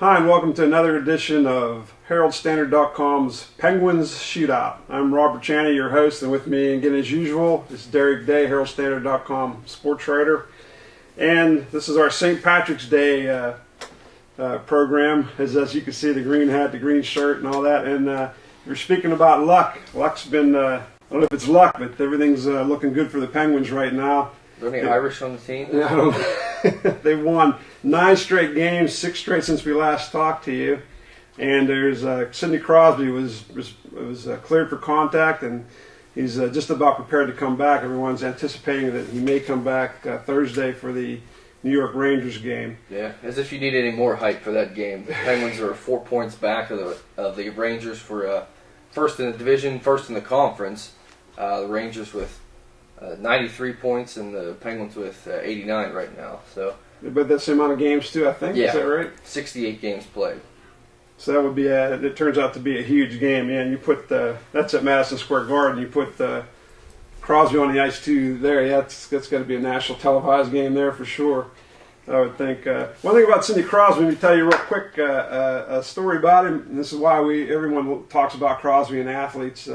Hi, and welcome to another edition of Herald-Standard.com's Penguins Shootout. I'm Rob Burchianti, your host, and with me again as usual is Derek Day, Herald-Standard.com sports writer. And this is our St. Patrick's Day program, as you can see, the green hat, the green shirt, and all that. And we're speaking about luck. Luck's been, I don't know if it's luck, but everything's looking good for the Penguins right now. Are there any Irish on the team? Yeah, I don't know. They've won 9 straight games, 6 straight since we last talked to you. And there's Sidney Crosby was cleared for contact, and he's just about prepared to come back. Everyone's anticipating that he may come back Thursday for the New York Rangers game. Yeah, as if you need any more hype for that game. The Penguins are 4 points back of the Rangers for first in the division, first in the conference. The Rangers with 93 points and the Penguins with 89 right now. So, but that's the amount of games too, I think. Yeah, is that right? 68 games played. So that would be it turns out to be a huge game. Yeah, and you put that's at Madison Square Garden. You put Crosby on the ice too there. Yeah, that's got to be a national televised game there for sure. I would think. One thing about Sidney Crosby, let me tell you real quick a story about him. And this is why everyone talks about Crosby and athletes.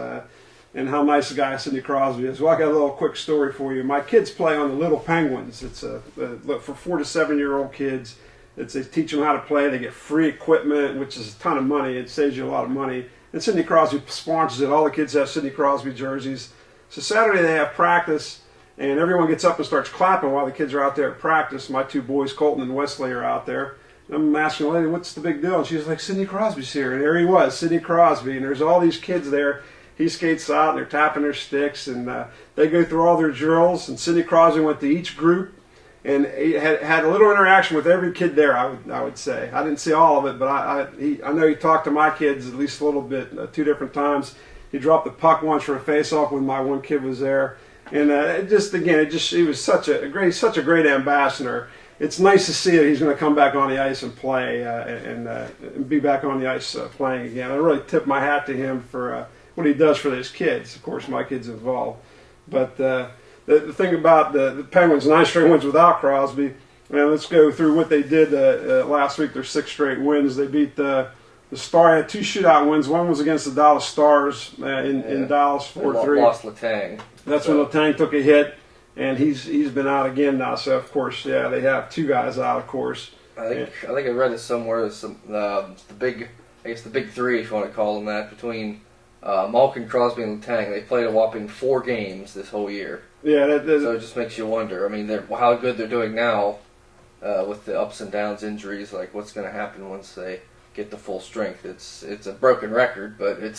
And how nice a guy Sidney Crosby is. Well, I got a little quick story for you. My kids play on the Little Penguins. It's for 4 to 7 year old kids. They teach them how to play. They get free equipment, which is a ton of money. It saves you a lot of money. And Sidney Crosby sponsors it. All the kids have Sidney Crosby jerseys. So Saturday they have practice, and everyone gets up and starts clapping while the kids are out there at practice. My 2 boys, Colton and Wesley, are out there. And I'm asking the lady, "What's the big deal?" And she's like, "Sidney Crosby's here." And there he was, Sidney Crosby. And there's all these kids there. He skates out, and they're tapping their sticks, and they go through all their drills. And Sidney Crosby went to each group, and he had a little interaction with every kid there. I would say I didn't see all of it, but I know he talked to my kids at least a little bit, 2 different times. He dropped the puck once for a face-off when my one kid was there, and he was such a great ambassador. It's nice to see that he's going to come back on the ice and play and be back on the ice playing again. I really tip my hat to him for what he does for those kids. Of course, my kids involved. But the thing about the Penguins, 9 straight wins without Crosby, and let's go through what they did last week. Their 6 straight wins. They beat the Star. Had 2 shootout wins. One was against the Dallas Stars in Dallas, 4-3. Lost Letang. That's when Letang took a hit, and he's been out again now. So of course, yeah, they have 2 guys out. Of course, I think I read it somewhere. The big 3, if you want to call them that, between Malkin, Crosby, and Letang. They played a whopping 4 games this whole year. Yeah, so it just makes you wonder. I mean, how good they're doing now with the ups and downs, injuries. Like, what's going to happen once they get to full strength? It's a broken record, but it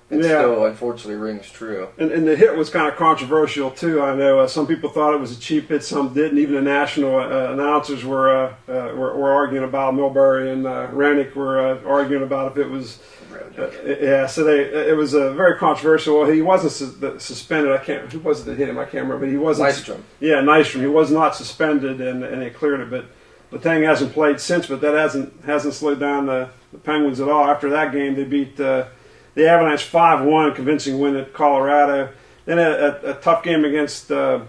still unfortunately rings true. And the hit was kind of controversial too. I know some people thought it was a cheap hit, some didn't. Even the national announcers were arguing about. Milbury and Rennick were arguing about if it was. So it was very controversial. Well, he wasn't suspended. Who was it that hit him? I can't remember. But he wasn't. Nystrom. Yeah, Nystrom. He was not suspended, and they cleared it. But Letang hasn't played since. But that hasn't slowed down the Penguins at all. After that game, they beat the Avalanche 5-1, convincing win at Colorado. Then a tough game against the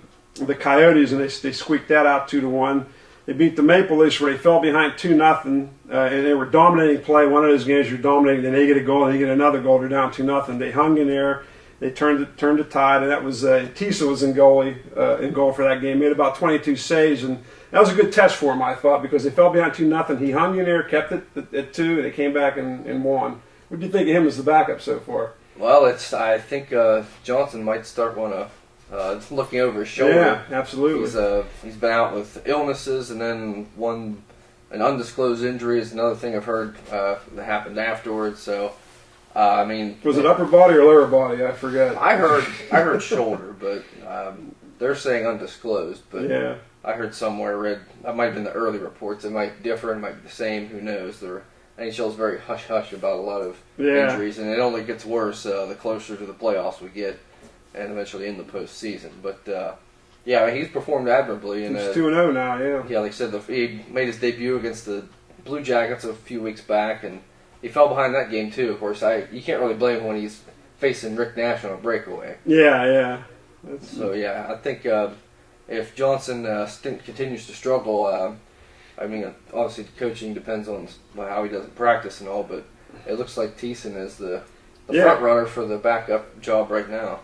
Coyotes, and they squeaked that out 2-1. They beat the Maple Leafs where they fell behind 2-0, and they were dominating play. One of those games you're dominating, then they get a goal, and they get another goal. They're down 2-0. They hung in there. They turned the tide, and that was Tisa was in goal for that game. Made about 22 saves, and that was a good test for him, I thought, because they fell behind 2-0. He hung in there, kept it at 2, and they came back and won. What do you think of him as the backup so far? Well, I think Johnson might start looking over his shoulder. Yeah, absolutely. He's been out with illnesses, and then an undisclosed injury is another thing I've heard that happened afterwards. So, I mean, was it upper body or lower body? I forget. I heard shoulder, but they're saying undisclosed. But yeah. I heard somewhere that might have been the early reports. It might differ. It might be the same. Who knows? The NHL is very hush-hush about a lot of injuries, and it only gets worse the closer to the playoffs we get, and eventually in the postseason. But I mean, he's performed admirably. He's 2-0 now. Yeah. Yeah, like I said, he made his debut against the Blue Jackets a few weeks back, and he fell behind that game too. Of course, you can't really blame him when he's facing Rick Nash on a breakaway. Yeah. So I think if Johnson continues to struggle, I mean, obviously the coaching depends on how he does practice and all, but it looks like Thiessen is the front runner for the backup job right now.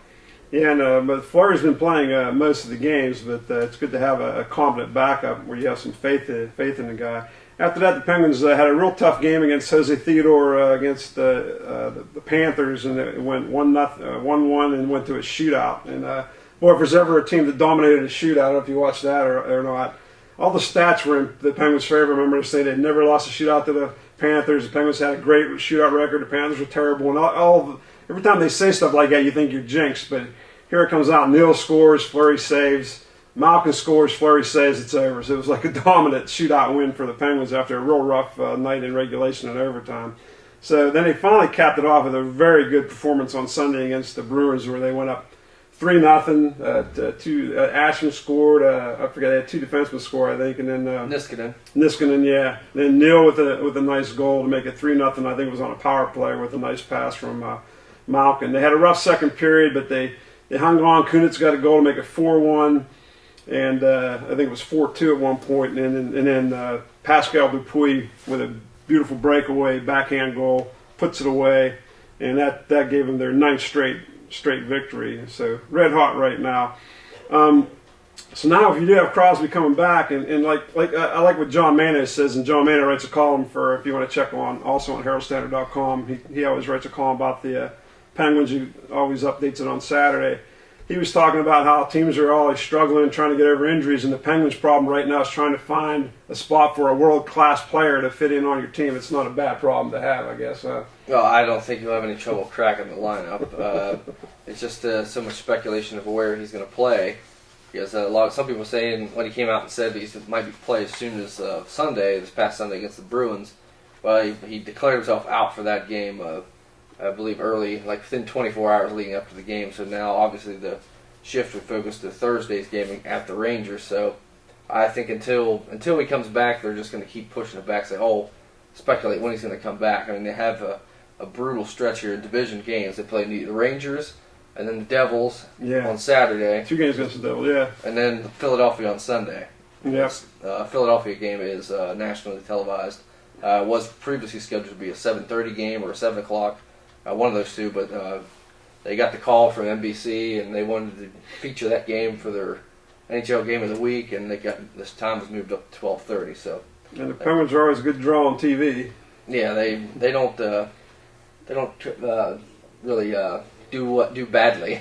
Yeah, and but Fleury's been playing most of the games, but it's good to have a competent backup where you have some faith in the guy. After that, the Penguins had a real tough game against Jose Theodore against the Panthers, and it went 1-1 and went to a shootout. And boy, if there's ever a team that dominated a shootout, I don't know if you watched that or not. All the stats were in the Penguins' favor. Remember to say they'd never lost a shootout to the Panthers. The Penguins had a great shootout record. The Panthers were terrible, and every time they say stuff like that, you think you're jinxed, but here it comes out. Neal scores, Fleury saves. Malkin scores, Fleury saves, it's over. So it was like a dominant shootout win for the Penguins after a real rough night in regulation and overtime. So then they finally capped it off with a very good performance on Sunday against the Bruins, where they went up 3-0. Ashman scored. I forget, they had two defensemen score, I think, and then Niskanen, yeah. Then Neal with a nice goal to make it 3-0. I think it was on a power play with a nice pass from Malkin. They had a rough second period, but they hung on. Kunitz got a goal to make it 4-1, and I think it was 4-2 at one point. And then Pascal Dupuis with a beautiful breakaway backhand goal puts it away, and that gave them their ninth straight victory. So red hot right now. So now if you do have Crosby coming back, and like I like what John Mano says, and John Mano writes a column for, if you want to check on Herald-Standard.com. He always writes a column about the Penguins. He always updates it on Saturday. He was talking about how teams are always struggling and trying to get over injuries, and the Penguins' problem right now is trying to find a spot for a world-class player to fit in on your team. It's not a bad problem to have, I guess. Well, I don't think he'll have any trouble cracking the lineup. It's just so much speculation of where he's going to play. Because some people saying when he came out and said he might be play as soon as Sunday, this past Sunday against the Bruins. Well, he declared himself out for that game. I believe early, like within 24 hours leading up to the game. So now, obviously, the shift would focus to Thursday's game at the Rangers. So I think until he comes back, they're just going to keep pushing it back. Say, speculate when he's going to come back. I mean, they have a brutal stretch here in division games. They play the Rangers and then the Devils on Saturday. 2 games against the Devils, yeah. And then Philadelphia on Sunday. Yes. Philadelphia game is nationally televised. Was previously scheduled to be a 7:30 game or a 7 o'clock. One of those two, but they got the call from NBC, and they wanted to feature that game for their NHL game of the week, and this time was moved up to 12:30. So, and the Penguins are always a good draw on TV. Yeah, they don't really do badly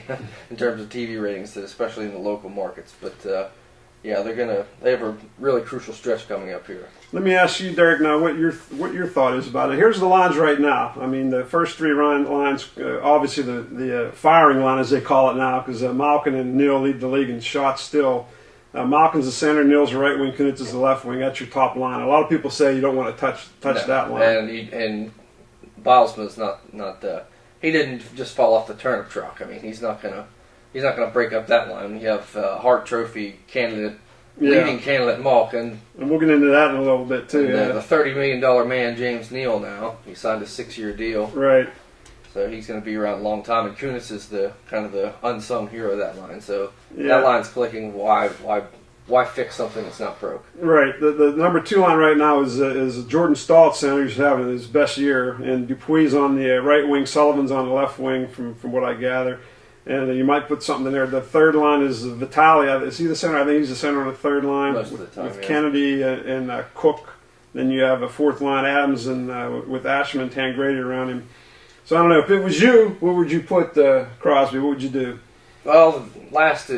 in terms of TV ratings, especially in the local markets. But they have a really crucial stretch coming up here. Let me ask you, Derek, now what your thought is about it. Here's the lines right now. I mean, the first 3 lines, obviously the firing line, as they call it now, because Malkin and Neal lead the league in shots still. Malkin's the center, Neal's the right wing, Kunitz is the left wing. That's your top line. A lot of people say you don't want to touch that line. And Bilesman's not he didn't just fall off the turnip truck. I mean, he's not gonna break up that line. You have Hart Trophy candidate. Leading candidate Malkin. And we'll get into that in a little bit, too. And, the $30 million man, James Neal, now. He signed a 6-year deal. Right. So he's going to be around a long time. And Kunitz is the kind of the unsung hero of that line. So that line's clicking. Why fix something that's not broke? Right. The number 2 line right now is Jordan Stahl at center, who's having his best year. And Dupuis on the right wing. Sullivan's on the left wing, from what I gather. And you might put something in there. The third line is Vitale. Is he the center? I think he's the center on the third line. Most of the time, with Kennedy and Cook. Then you have a 4th line, Adams, and with Ashman and Tangradi around him. So I don't know. If it was you, where would you put Crosby? What would you do? Well, last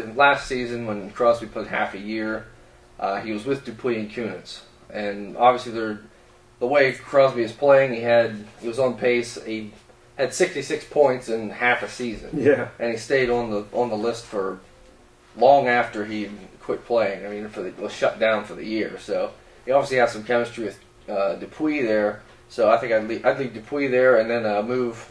season when Crosby played half a year, he was with Dupuis and Kunitz. And obviously the way Crosby is playing, he was on pace. He had 66 points in half a season. Yeah. And he stayed on the list for long after he quit playing. I mean, was shut down for the year. So he obviously has some chemistry with Dupuis there. So I think I'd leave Dupuis there and then move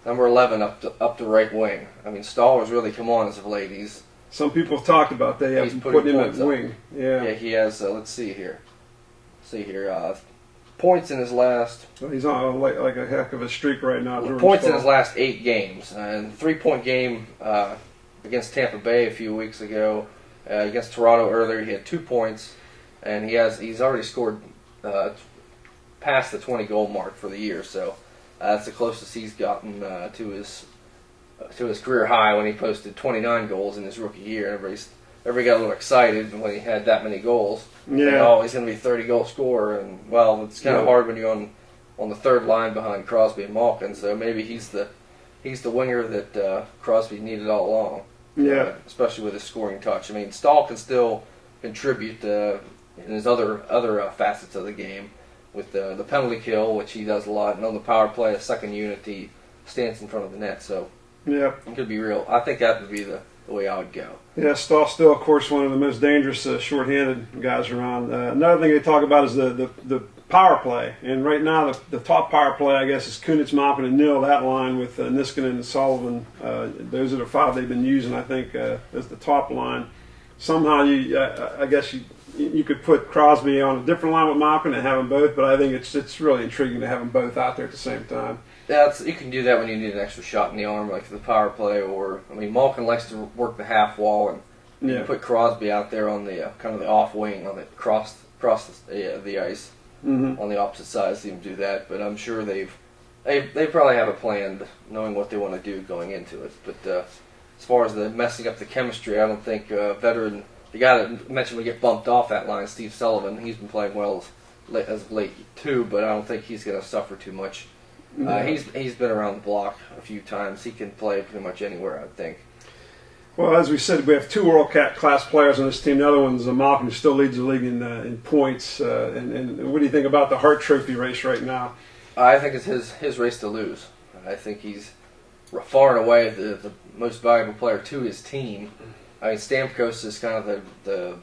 number 11 up the right wing. I mean, Stahl has really come on as of late. Some people have talked about he's putting him at wing. Yeah. Yeah, he has. Let's see here. Points in his last. He's on like a heck of a streak right now. Points in his last 8 games, and 3-point game against Tampa Bay a few weeks ago. Against Toronto earlier, he had 2 points. and he's already scored past the 20-goal mark for the year. So that's the closest he's gotten to his career high when he posted 29 goals in his rookie year. Everybody got a little excited when he had that many goals. Yeah. And, oh, he's going to be a 30-goal scorer, and well, it's kind of hard when you're on the third line behind Crosby and Malkin. So maybe he's the winger that Crosby needed all along. Yeah. Especially with his scoring touch. I mean, Stahl can still contribute in his other facets of the game with the penalty kill, which he does a lot, and on the power play, a second unit, he stands in front of the net. So yeah, it could be real. I think that would be the way I would go. Yeah, Stahl's still, of course, one of the most dangerous shorthanded guys around. Another thing they talk about is the power play. And right now, the top power play, I guess, is Kunitz, Malkin, and Nil, that line with Niskanen and Sullivan. Those are the five they've been using, I think, as the top line. Somehow, I guess you could put Crosby on a different line with Malkin and have them both, but I think it's really intriguing to have them both out there at the same time. Yeah, you can do that when you need an extra shot in the arm, like the power play, or Malkin likes to work the half wall, and you put Crosby out there on the kind of the off wing, on the cross the ice on the opposite side. See him do that, but I'm sure they probably have a plan, knowing what they want to do going into it. But as far as the messing up the chemistry, I don't think veteran. The guy that mentioned we get bumped off that line, Steve Sullivan, he's been playing well as of late too, but I don't think he's going to suffer too much. He's been around the block a few times. He can play pretty much anywhere, I think. Well, as we said, we have two world-class players on this team. The other one's Malkin, who still leads the league in points. And what do you think about the Hart Trophy race right now? I think it's his race to lose. I think he's far and away the most valuable player to his team. I mean, Stamkos is kind of the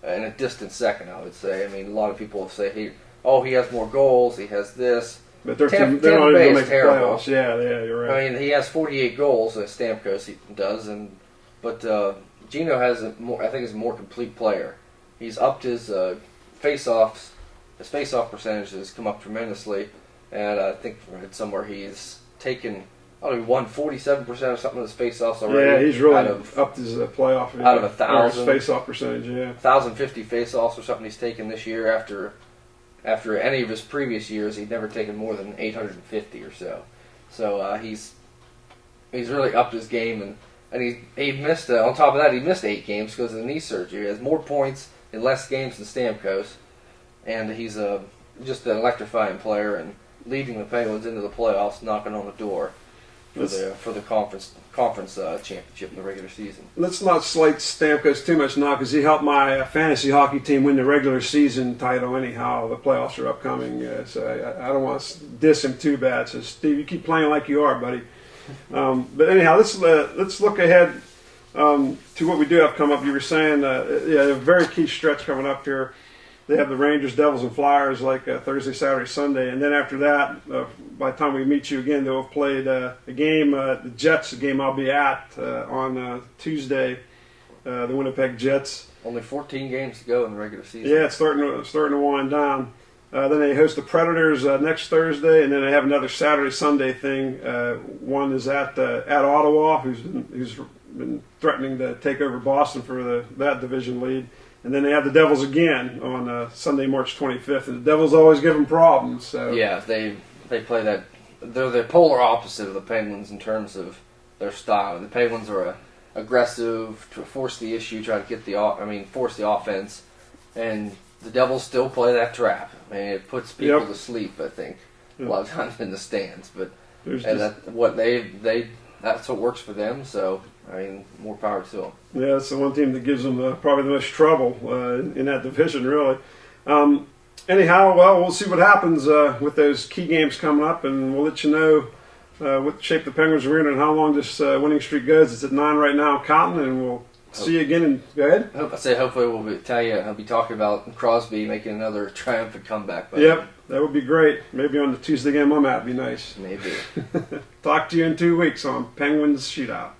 in a distant second, I would say. I mean, a lot of people say he has more goals, he has this. But they're Tampa not even going to make the terrible. playoffs. Yeah, you're right. I mean, he has 48 goals, Stamkos does, but Gino has I think is a more complete player. He's upped his face-offs. His face-off percentage has come up tremendously, and I think I read somewhere he's taken. He won 47% of something of his face-offs already. Yeah, he's really upped his playoff. Out of 1,000 face-off percentage. Yeah, 1,050 face-offs or something he's taken this year. After any of his previous years, he'd never taken more than 850 or so. So he's really upped his game, and he missed. On top of that, he missed 8 games because of the knee surgery. He has more points in less games than Stamkos, and he's just an electrifying player and leading the Penguins into the playoffs, knocking on the door for the conference championship in the regular season. Let's not slight Stamkos too much now, because he helped my fantasy hockey team win the regular season title. Anyhow, the playoffs are upcoming, so I don't want to diss him too bad. So Steve, you keep playing like you are, buddy. But anyhow, let's look ahead to what we do have come up. You were saying, a very key stretch coming up here. They have the Rangers, Devils, and Flyers like Thursday, Saturday, Sunday, and then after that, by the time we meet you again, they'll have played a game, the Jets, the game I'll be at on Tuesday, the Winnipeg Jets. Only 14 games to go in the regular season. Yeah, it's starting to wind down. Then they host the Predators next Thursday, and then they have another Saturday, Sunday thing. One is at Ottawa, who's been threatening to take over Boston for that division lead. And then they have the Devils again on Sunday, March 25th. And the Devils always give them problems. So. Yeah, they play that. They're the polar opposite of the Penguins in terms of their style. The Penguins are aggressive, to force the issue, try to get force the offense. And the Devils still play that trap. I mean, it puts people to sleep, I think, a lot of times in the stands. But that's what works for them. So. I mean, more power to them. Yeah, it's the one team that gives them probably the most trouble in that division, really. Anyhow, we'll see what happens with those key games coming up, and we'll let you know what shape the Penguins are in and how long this winning streak goes. It's at 9 right now, counting, and we'll see you again. Go ahead. Hopefully I'll be talking about Crosby making another triumphant comeback. Yep, that would be great. Maybe on the Tuesday game I'm at would be nice. Maybe. Talk to you in 2 weeks on Penguins Shootout.